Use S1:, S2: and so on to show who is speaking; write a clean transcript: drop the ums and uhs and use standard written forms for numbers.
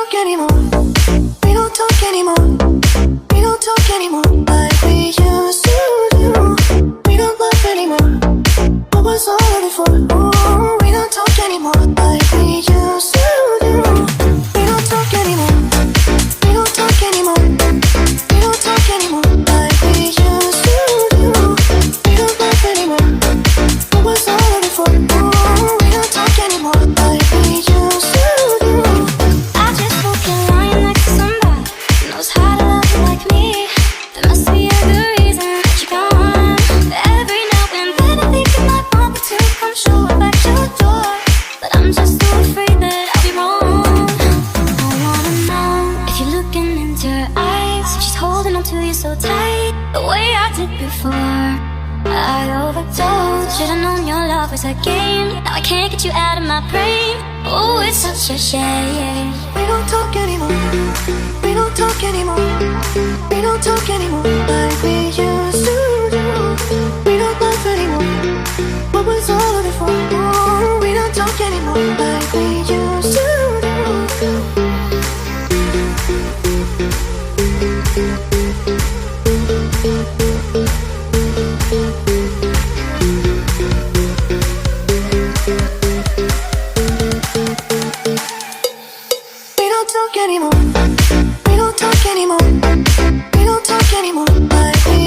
S1: talk anymore. We don't talk anymore. We don't talk anymore like we used to do. We don't laugh anymore. What was all of it for? Ooh, we don't talk anymore like we used to do. We don't talk anymore. We don't talk anymore. We don't talk anymore like we used to do. We don't laugh anymore. What was all of it for? Ooh, we don't talk anymore like we used to do.
S2: I just hope you're lying next to somebody who knows how to love you like me. There must be a good reason that you're gone. Every now and then I think you might want me to come show up at your door, but I'm just so afraid that I'll be wrong. I wanna know if you're looking into her eyes, if she's holding on to you so tight, the way I did before. I overdosed. Should've known your love was a game. Now I can't get you out of my brain. Oh, it's such a shame.
S1: We don't talk anymore. We don't talk anymore. We don't talk anymore like we used to do. We don't laugh anymore. What was all of it for? Ooh, we don't talk anymore like we used to do. We don't talk anymore. We don't talk anymore. We don't talk anymore like we